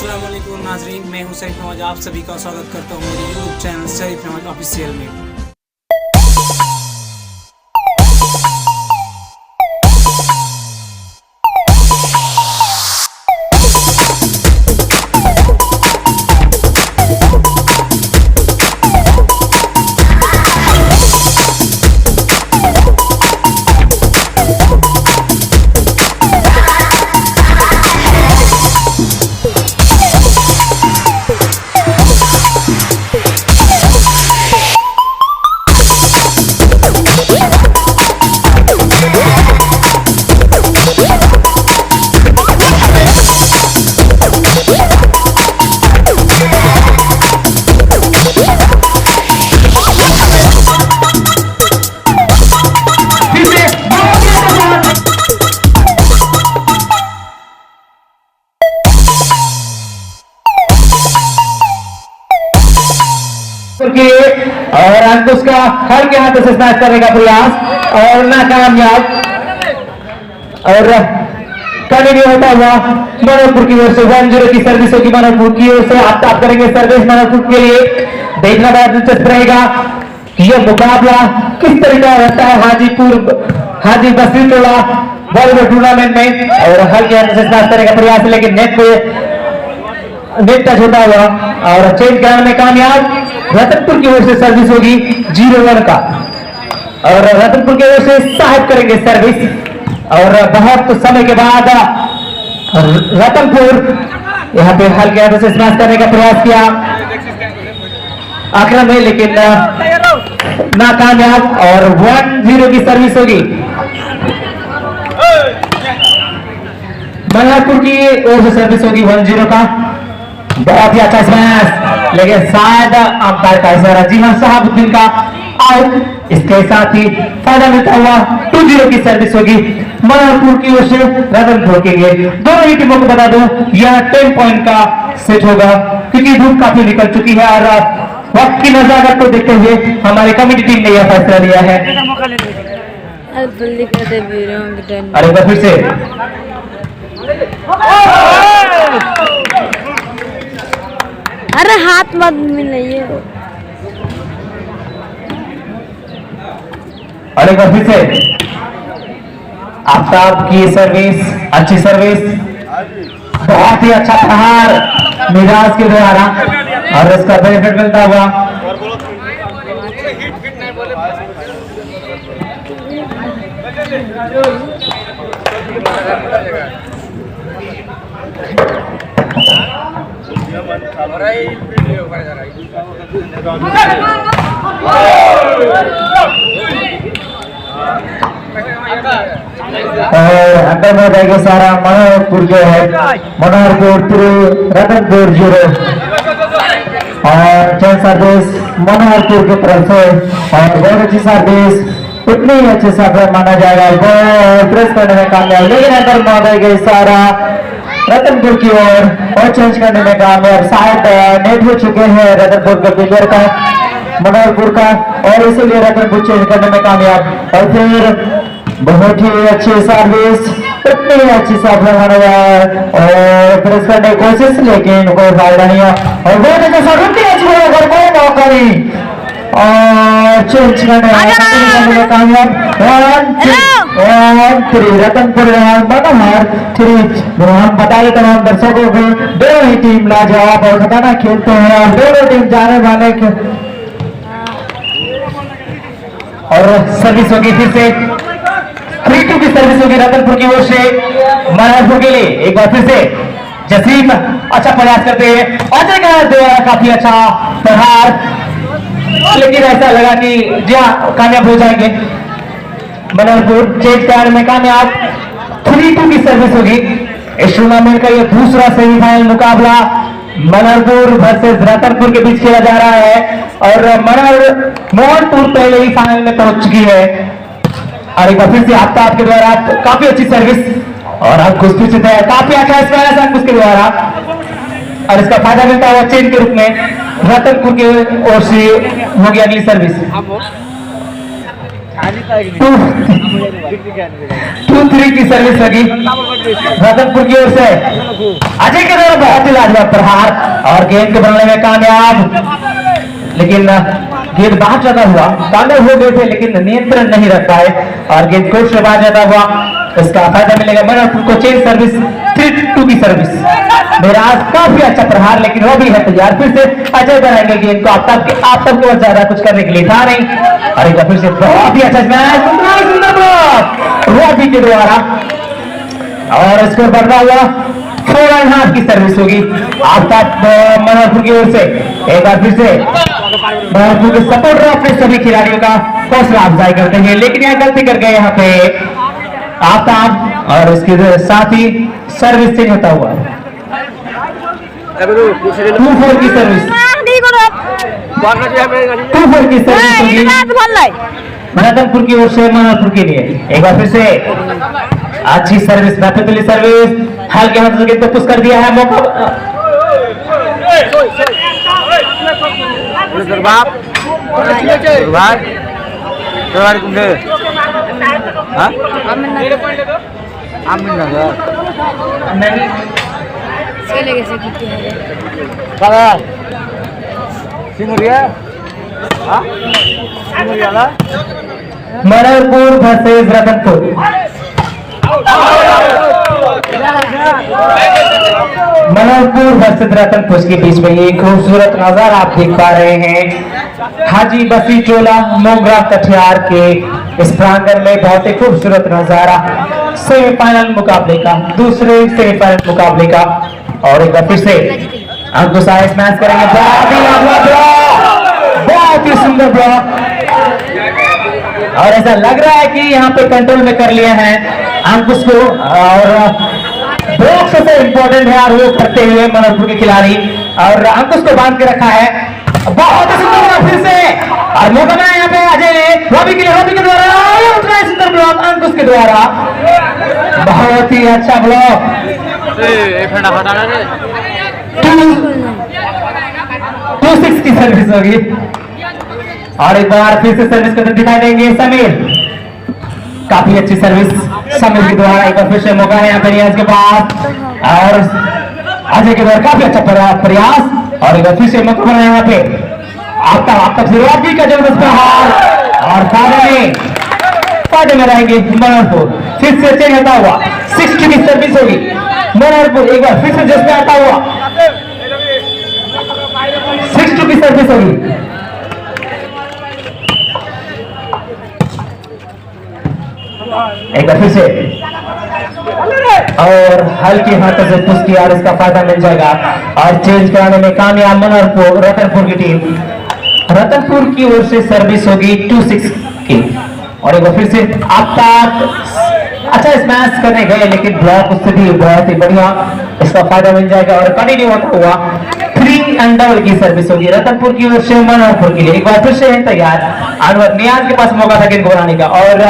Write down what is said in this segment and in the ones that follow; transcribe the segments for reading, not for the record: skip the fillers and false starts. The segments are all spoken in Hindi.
अस्सलाम वालेकुम नाजरीन, मैं हूं शरीफ नवाज। आप सभी का स्वागत करता हूं मेरे यूट्यूब चैनल शरीफ नवाज ऑफिशियल में। और अंकुश का हल्के हाथों से स्मैश करने का प्रयास और नाकामयाब और कंटिन्यू होता हुआ मनोहरपुर की ओर से 1-0 की सर्विस होगी। मनोहरपुर की ओर से आप करेंगे सर्विस मनोहरपुर के लिए। देखना बड़ा दिलचस्प रहेगा कि यह मुकाबला किस तरीका रहता है हाजी बसरी टोला वॉलीबॉल टूर्नामेंट में। और हल्के हाथों से स्मैश करने का प्रयास है लेकिन नेट टच होता हुआ और चेंज कराने में कामयाब। रतनपुर की ओर से सर्विस होगी 0-1 का और रतनपुर की ओर से साहब करेंगे सर्विस। और बहुत समय के बाद रतनपुर यहां पे हल्के हाथों से स्मैश करने का प्रयास किया आक्रमण में लेकिन नाकामयाब और 1-0 की सर्विस होगी। मनोहरपुर की ओर से सर्विस होगी 1-0 का। बहुत ही अच्छा स्मैश लेकिन शायद अंपायर का इशारा जी हाँ शहाबुद्दीन का आउट। इसके साथ ही फायदा मिलता हुआ 2-0 की सर्विस होगी मनोहरपुर की ओर से रतनपुर के लिए। दोनों ही टीमों को बता दूं यह 10 पॉइंट का सेट होगा क्योंकि धूप काफी निकल चुकी है और वक्त की नजाकत को देखते हुए हमारी कमेटी टीम ने यह फैसला लिया है। अरे बार फिर से अरे हाथ मत मिलाइए। अरे बार फिर से आफ्ताब की सर्विस, अच्छी सर्विस, बहुत ही अच्छा प्रहार मिराज के द्वारा और इसका बेनिफिट मिलता हुआ। अंदर में जाएगा सारा मनोहरपुर जो है मनोहरपुर रतनपुर 0 और चैन सर्विस मनोहरपुर की तरफ से और बहुत अच्छी सर्विस उतनी ही अच्छी सर्विस माना जाएगा वो प्रेस करने में कामयाब। लेकिन अंदर में जाएगा सारा रतनपुर की ओर और चेंज करने में कामयाब। शायद नेट हो चुके हैं रतनपुर के प्लेयर का मनोहरपुर का और इसीलिए रतनपुर चेंज करने में कामयाब। और फिर बहुत ही अच्छी सर्विस इतनी अच्छी सर्विस माना जाए और प्रेस करने की कोशिश लेकिन कोई फायदा नहीं है और बहुत अच्छा सर्विस अच्छी अगर कोई मौका नहीं और चेंज करने में कामयाब। 1-3 रतनपुर मनोहर 3। हम बता दें तमाम दर्शकों को दोनों ही टीम लाजवाब और खतरनाक खेलते हैं और दोनों टीम जाने वाले और सर्विस होगी फिर से 3-2 की सर्विस होगी रतनपुर की ओर से मनोहरपुर के लिए। एक बार फिर से जसीम अच्छा प्रयास करते हैं अजय का द्वारा काफी अच्छा प्रहार लेकिन ऐसा लगा कि जी हाँ कामयाब हो जाएंगे। मनोहरपुर चेंज कराने में कामयाब 3-2 की सर्विस होगी। इस टूर्नामेंट का यह दूसरा सेमीफाइनल मुकाबला मनोहरपुर वर्सेस रतनपुर के बीच खेला जा रहा है और मोहनपुर पहले ही फाइनल में पहुंच चुकी है। और एक बार फिर से आफ्ताब के द्वारा काफी अच्छी सर्विस और अंकुश फिर से काफी अच्छा स्मैश अंकुश के द्वारा और इसका फायदा मिलता हुआ चेंज के रूप में रतनपुर की ओर से होगी अगली सर्विस। 2-3 की सर्विस लगी रतनपुर की ओर से। अजय के द्वारा बहुत ही लाजवाब प्रहार और गेंद को बनाने में कामयाब, लेकिन गेंद बाहर ज्यादा हुआ, कामयाब हो गए थे लेकिन नियंत्रण नहीं रख पाए और गेंद कोर्ट से बाहर ज्यादा हुआ। इसका फायदा मिलेगा मनोहरपुर को। चेंज सर्विस 3-2 की सर्विस। मेराज काफी अच्छा प्रहार, लेकिन वो भी है तैयार। फिर से अजय बनाएंगे गेंद को। आप तब केवल ज्यादा कुछ करने के लिए था नहीं। और एक फिर से बहुत ही अच्छा मैच, सुंदर ब्लॉक रॉबी के द्वारा और स्कोर बढ़ता हुआ 4.5 की सर्विस होगी आफ्ताब मनोहरपुर की ओर से। एक बार फिर से मनोहरपुर के सपोर्टर अपने सभी खिलाड़ियों का हौसला अफजाई करते हैं, लेकिन यहाँ गलती कर गए यहाँ पे आफ्ताब और इसके साथ ही सर्विस चेंज होता हुआ 2-4 की सर्विस। 2-4 की सर्विस होगी रतनपुर की ओर से मनोहरपुर के लिए। एक बार फिर से अच्छी सर्विस, बेहतरीन सर्विस, हल्के हाथ से पुश कर दिया है। मौका मनोहरपुर वर्सेस रतनपुर। मनोहरपुर वर्सेस रतनपुर के बीच में ये खूबसूरत नजारा आप देख पा रहे हैं हाजी बसी चोला मोगरा कटिहार के इस प्रांगण में। बहुत ही खूबसूरत नजारा सेमीफाइनल मुकाबले का, दूसरे सेमीफाइनल मुकाबले का। और एक बार फिर से अंकुश आइस मैच करेंगे। बहुत ही सुंदर ब्लॉक और ऐसा लग रहा है कि यहाँ पे कंट्रोल में कर लिया है अंकुश को। और ब्लॉक सबसे इंपॉर्टेंट है और वो करते हुए मनोहरपुर के खिलाड़ी और अंकुश को बांध के रखा है। बहुत ही सुंदर फिर से और मौका बनाया यहाँ पे अजय ने रवि के लिए। रवि के द्वारा उतना सुंदर ब्लॉक अंकुश के द्वारा, बहुत ही अच्छा ब्लॉक। 2-6 की सर्विस होगी और एक बार फिर से सर्विस करते दिखाई देंगे समीर। काफी अच्छी सर्विस समीर के द्वारा। एक बार फिर से मौका है यहाँ पे रियाज के पास और अजय के द्वारा काफी अच्छा प्रयास और एक बार फिर से मौका बना यहाँ पे आपका फिरोजी का जबरदस्त प्रहार और फायदे में रहेंगे मनोहरपुर। फिर से चेंज आता हुआ 60 की सर्विस होगी मनोहरपुर। एक बार फिर से जस्ट आता हुआ 60 की सर्विस होगी। एक बार फिर से और हल्की हाथों से पुश किया और इसका फायदा मिल जाएगा और चेंज कराने में कामयाब मनोहरपुर रतनपुर की टीम। रतनपुर की ओर से सर्विस होगी 2-6 की और एक बार फिर से आफ्ताब अच्छा स्मैश करने गए लेकिन ब्लॉक उससे भी बहुत ही बढ़िया, इसका फायदा मिल जाएगा और कंटिन्यू होता हुआ 3 की सर्विस होगी रतनपुर की ओर से मनोहरपुर के लिए। एक बार फिर से है तैयार अनवर नियाज के पास मौका था गेंद को बनाने का और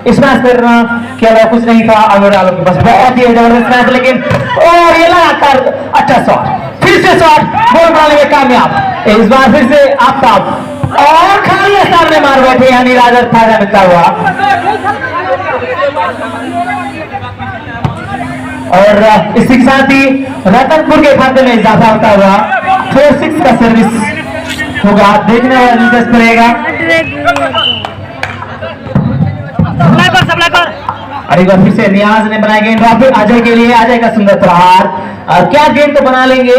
स्मैश करना क्या हुआ, कुछ नहीं था अनवर आलम के पास। बहुत ही जबरदस्त स्मैश लेकिन और ये लगातार अच्छा शॉट, फिर से शॉट, गोल बनाने में कामयाब। इस बार फिर से आफ्ताब और खाली सामने मार बैठे यानी राजद फायदा मिलता हुआ और इसी के साथ ही रतनपुर के खाते में इजाफा होता हुआ 4-6 का सर्विस होगा। देखने वाला दिलचस्प रहेगा। और एक बार फिर से नियाज ने बनाई गेंद वापस अजय के लिए। अजय का सुंदर प्रहार और क्या गेंद तो बना लेंगे।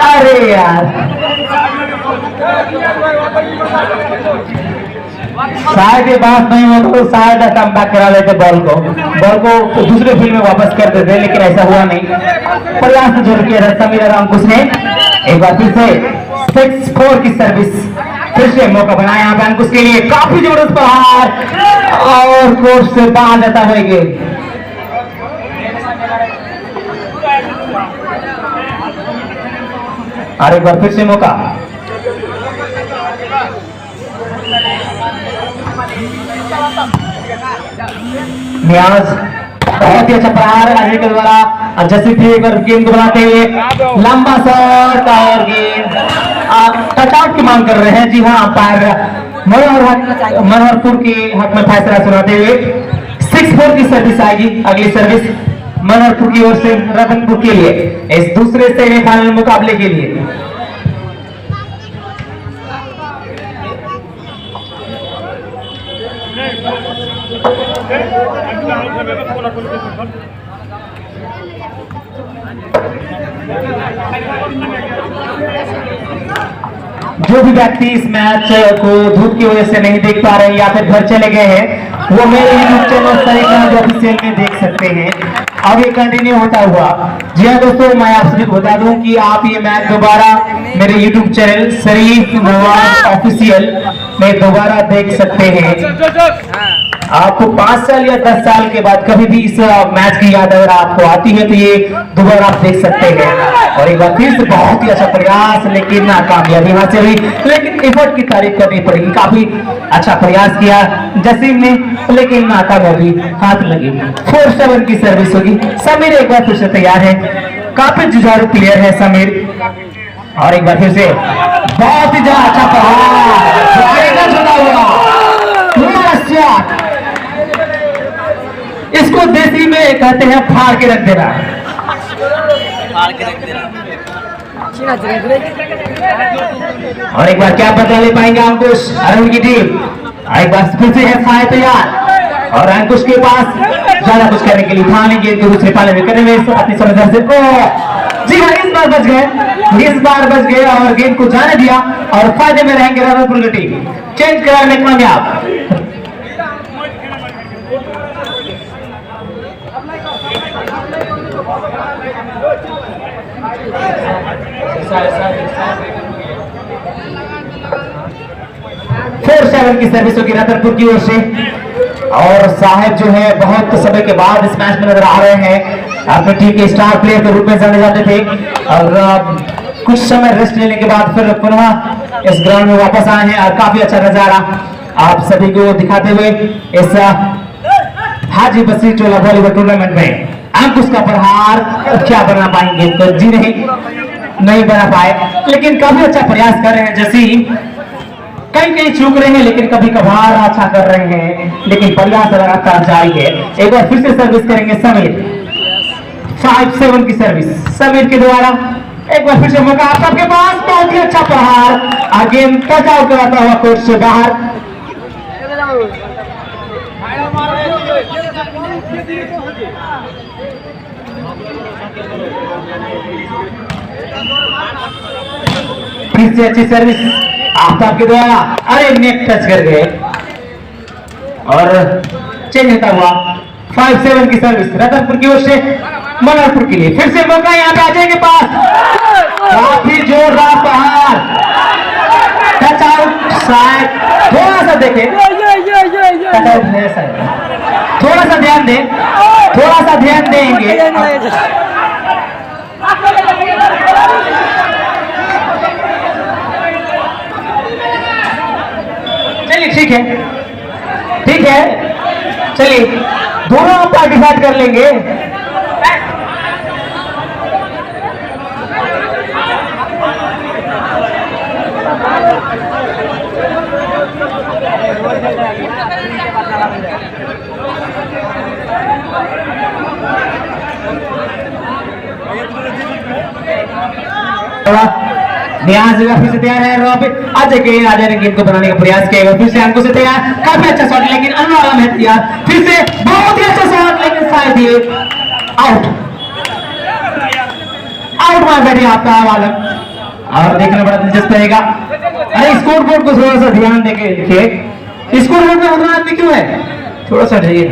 अरे यार शायद ये बात नहीं हो तो शायद कम बैक करा लेते बॉल को दूसरे फील्ड में वापस कर देते, लेकिन ऐसा हुआ नहीं। प्रयास तो जरूर किया समीर अंकुश ने। एक बार फिर से 6-4 की सर्विस, फिर से मौका बनाया यहाँ पे अंकुश के लिए। काफी जबरदस्त प्रहार और कोर्ट से बाहर जाता है गेंद। और एक बार फिर से मौका नियाज, बहुत ही अच्छा प्रहार अजय के द्वारा। जैसे भी एक बार गेंद को बनाते हुए लंबा शॉट और गेंद टच आउट की मांग कर रहे हैं। जी हाँ, अंपायर मनोहरपुर के हक में फैसला सुनाते हुए 6-4 की सर्विस आएगी। अगली सर्विस मनोहरपुर की ओर से रतनपुर के लिए इस दूसरे सेमीफाइनल मुकाबले के लिए। जो भी व्यक्ति इस मैच को धूप की वजह से नहीं देख पा रहे हैं या फिर घर चले गए हैं, वो मेरे यूट्यूब चैनल सही ऑफिशियल में देख सकते हैं। अब ये कंटिन्यू होता हुआ। जी हाँ दोस्तों, मैं आप सभी को बता दूं कि आप ये मैच दोबारा मेरे यूट्यूब चैनल शरीफ नवाज ऑफिशियल में दोबारा देख सकते हैं। आपको 5 साल या 10 साल के बाद कभी भी इस मैच की याद अगर आपको आती है तो ये दोबारा आप देख सकते हैं। और एक बार फिर से बहुत ही अच्छा प्रयास, लेकिन नाकामयाबी हासिल हुई। लेकिन एफर्ट की तारीफ करनी पड़ेगी, काफी अच्छा प्रयास किया जसीम ने, लेकिन नाकामयाबी हाथ लगी। 4-7 की सर्विस होगी। समीर एक बार फिर से तैयार है, काफी जुझारू प्लेयर है समीर। और एक बार फिर से बहुत ही अच्छा प्रहार। इसको देसी में कहते हैं फाड़ के रख देना। और एक बार क्या बदला ले पाएंगे अंकुश अरुण की टीम। एक बार फिर से है फायर तैयार और अंकुश के पास ज्यादा कुछ करने के लिए उठाने के दूसरे पाले में करने में अपनी समझदारी से जी हाँ इस बार बच गए और गेंद को जाने दिया और फायदे में रहेंगे रतनपुर की टीम। चेंज कराने में कामयाब। फोर 7 की सर्विस होगी रतनपुर की ओर से। और साहब जो है बहुत समय के बाद इस मैच में नजर आ रहे हैं। अपनी टीम के स्टार प्लेयर के रूप में जाने जाते थे और कुछ समय रेस्ट लेने के बाद फिर पुनः इस ग्राउंड में वापस आए हैं और काफी अच्छा नजारा आप सभी को दिखाते हुए इस हाजी बसरी टोला वॉलीबॉल टूर्नामेंट में। अंकुश का प्रहार क्या बना पाएंगे तो जी नहीं बना पाए, लेकिन काफी अच्छा प्रयास कर रहे हैं जसीम। कहीं चूक रहे हैं लेकिन कभी कभार अच्छा कर रहे हैं, लेकिन प्रयास लगातार जारी है। एक बार फिर से सर्विस करेंगे समीर। 5-7 की सर्विस समीर के द्वारा। एक बार फिर से मौका आप सबके पास, बहुत ही अच्छा प्रहार। गेंद टचआउट कराता हुआ कोर्ट से बाहर। फिर से अच्छी सर्विस आफ्ताब के द्वारा। अरे नेट टच कर गए और चेंज होता हुआ 5-7 की सर्विस रतनपुर की ओर से मनोहरपुर के लिए। फिर से मौका यहाँ पे अजय के पास, काफी जोरदार प्रहार। टच आउट शायद, थोड़ा सा देखें, थोड़ा सा ध्यान दें, थोड़ा सा ध्यान देंगे। चलिए ठीक है चलिए दोनों हम पार्टिसिपेट कर लेंगे। न्याज फिर से तैयार है। अजय ने गेंद को बनाने का प्रयास किया। फिर से अंकुश से तैयार, काफी अच्छा शॉट, लेकिन अनुराग है तैयार। फिर से बहुत ही अच्छा शॉट, लेकिन शायद ये आउट मार बैठे आपका आलम। और देखना बड़ा दिलचस्प रहेगा। अरे स्कोर बोर्ड को थोड़ा सा ध्यान देके लिखिए। स्कोर बोर्ड में अनुराग में क्यों है, थोड़ा सा जाइए।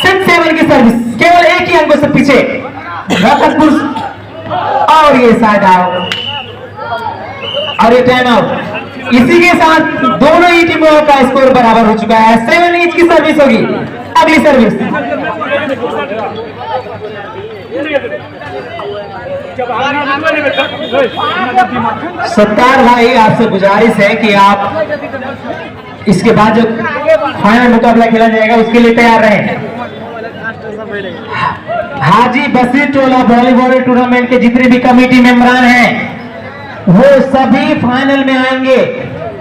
6-7 की सर्विस, केवल एक ही अंकुश से पीछे रतनपुर और ये शायद आउट और ये टाइम आउट। इसी के साथ दोनों ही टीमों का स्कोर बराबर हो चुका है। 7 ईच की सर्विस होगी। अगली सर्विस सत्तार भाई, आपसे गुजारिश है कि आप इसके बाद जो फाइनल मुकाबला खेला जाएगा उसके लिए तैयार रहें। हाजी बसरी टोला वॉलीबॉल टूर्नामेंट के जितने भी कमेटी मेंबरान हैं वो सभी फाइनल में आएंगे।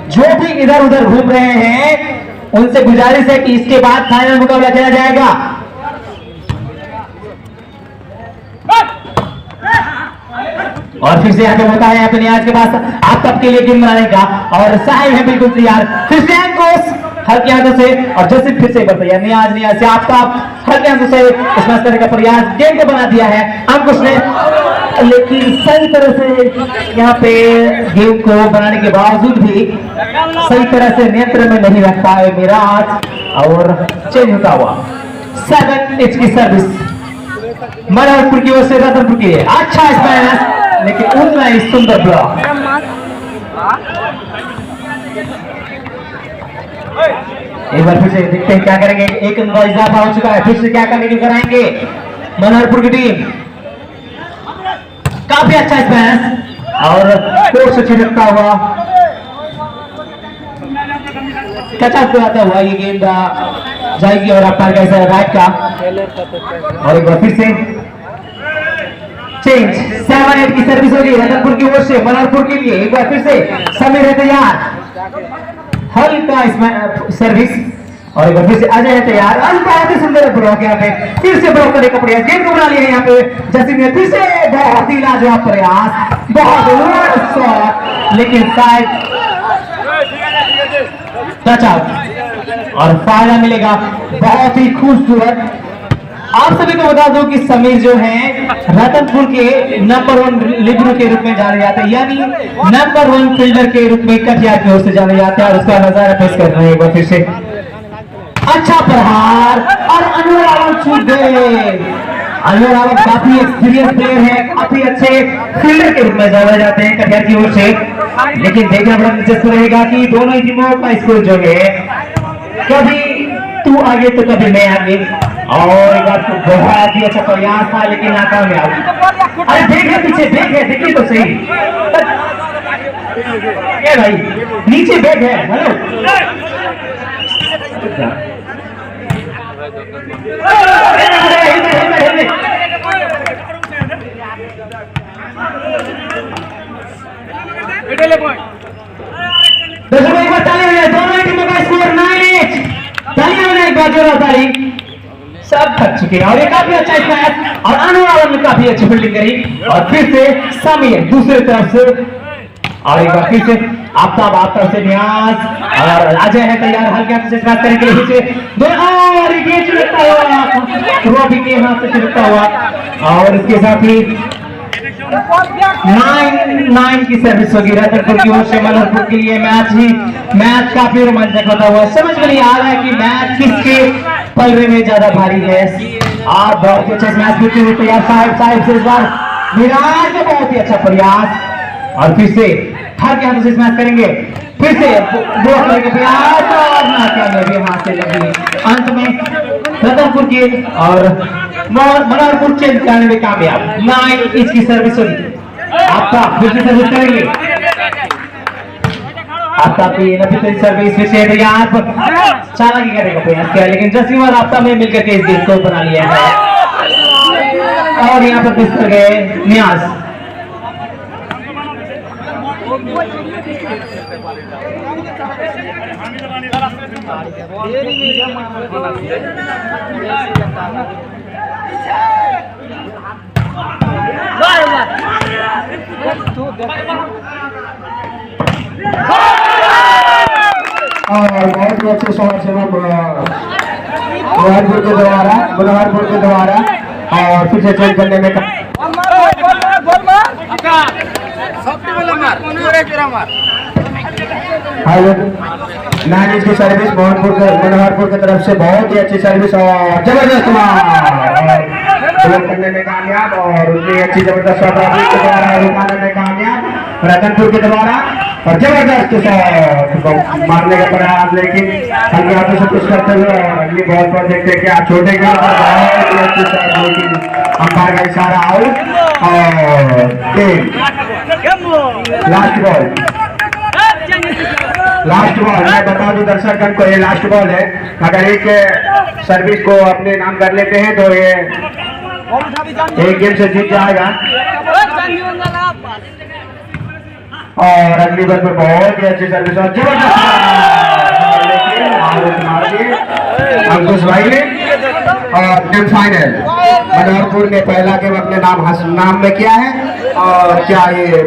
जो भी इधर उधर घूम रहे हैं उनसे गुजारिश है कि इसके बाद फाइनल मुकाबला खेला जाएगा। और फिर से यहाँ पे होता है यहाँ पे नियाज के पास आप सबके लिए गेम बनाने का और साहिब है बिल्कुल तैयार। फिर से अंकुश हल्के हाथों से और जैसे फिर से एक बार तैयार नियाज से आपका हल्के हाथों से स्मैश करने का प्रयास गेम को बना दिया है अंकुश ने, लेकिन सही तरह से यहाँ पे गेम को बनाने के बावजूद भी सही तरह से नियंत्रण में नहीं रख पाए मिराज और चेंज होता हुआ 7 इंच की सर्विस मनोहरपुर की ओर से रतनपुर के लिए अच्छा स्मैश लेकिन उतना ही सुंदर ब्लॉक। एक बार फिर से देखते हैं क्या करेंगे, एक अंक का इजाफा हो चुका है, फिर से क्या करने की कराएंगे मनोहरपुर की टीम। काफी अच्छा स्मैश और कोर्ट से छिड़कता हुआ कचाप आता हुआ ये गेंद जाएगी और अपार का इशारा राइट का। और एक बार फिर से चेंज 7-8 की सर्विस होगी रतनपुर की ओर से मनोहरपुर के लिए। एक बार फिर से समीर है तैयार, हल्का इसमें सर्विस और एक बार फिर से अजय है तैयार। बहुत ही सुंदर ब्लॉक यहाँ पे, फिर से ब्लॉक करने का प्रयास, गेम को बना लिया है यहाँ पे जसीम ने, फिर से बहुत ही लाजवाब प्रयास, बहुत शॉट लेकिन शायद टच आउट और फायदा मिलेगा। बहुत ही खूबसूरत। आप सभी को बता दूं कि समीर जो है रतनपुर के नंबर 1 लिबरो के रूप में जाने जाते हैं, यानी नंबर 1 फील्डर के रूप में कटिहार की ओर से जाने जाते हैं और उसका नजारा पेश कर रहे हैं। एक बार फिर से अच्छा प्रहार और अनवर आलम छूट गए। अनवर आलम काफी एक्सपीरियंस प्लेयर है, काफी अच्छे फील्डर के रूप में जाने जाते हैं कटिहार की ओर से, लेकिन देखना बड़ा दिलचस्प रहेगा कि दोनों ही टीमों का स्कोर जो है कभी तू आगे तो कभी मैं आगे। और एक बार तो बहुत ही अच्छा प्रयास था लेकिन नाकामयाब। अरे देखे पीछे देखे, देखिए तो सही क्या भाई, नीचे बैग है। हेलो दर्शकों एक बार ताली हो जाए, दोनों टीमों का स्कोर 9-8। तालियां बजाएं, एक बार जोरदार ताली। सब थक चुके हैं और ये काफी अच्छा स्मैश और अनवर आलम ने काफी अच्छी फील्डिंग करी और फिर से समीर दूसरी तरफ से और एक बार फिर से आफ्ताब आफ्ताब से नियाज और अजय है तैयार हल्के हाथ से स्मैश करने के लिए। फिर से दो और ये छिड़कता हुआ रॉबी के हाथ से छिड़कता हुआ और इसके साथ ही 9 की सर्विस होगी रतनपुर की ओर से मनोहरपुर के लिए। मैच काफी रोमांचक होता हुआ, समझ में नहीं आ रहा है कि मैच किसके पलड़े में ज्यादा भारी है। आप बहुत अच्छा मैच जीतते हुए तैयार साहिब से इस बार विराट का बहुत ही अच्छा प्रयास और फिर से हर हाथों से मैच करेंगे, फिर से ब्लॉक करने के प्रयास और नाकामयाबी हाथ से लगी। अंत में रतनपुर की और मनोहरपुर चेंज करने में कामयाब। 9 इंच की सर्विस होगी, आपका फिर से सर्विस करेंगे, आपका की सर्विस फिर से तैयार चालाकी करने का प्रयास किया लेकिन जसीम और आफ्ताब में मिलकर के इस गेम को बना लिया है और यहाँ पर मिस कर गए नियाज। और बहुत ही अच्छे समाज सेवक मनोहरपुर के द्वारा और फिर से चेंज करने में नानी की सर्विस मनोहरपुर की तरफ से बहुत ही अच्छी सर्विस और जबरदस्त करने में कामयाब और उतनी अच्छी जबरदस्त के द्वारा रुकाने में कामयाब रतनपुर के द्वारा और जबरदस्त मारने का प्रयास लेकिन हल्के हाथों से कुछ करते हुए और अगली बॉल पर देखते हैं क्या छोटे का बहुत ही अच्छी शॉट लेकिन अंपायर का इशारा आउट और लास्ट बॉल मैं बता दूं दर्शकगण को ये लास्ट बॉल है। अगर एक सर्विस को अपने नाम कर लेते हैं तो ये एक गेम से जीत जाएगा। और अगली बार पर बहुत ही अच्छी सर्विस और जबरदस्त अंकुश भाई ने। और गेम फाइनल मनोहरपुर ने पहला गेम अपने नाम में किया है और क्या ये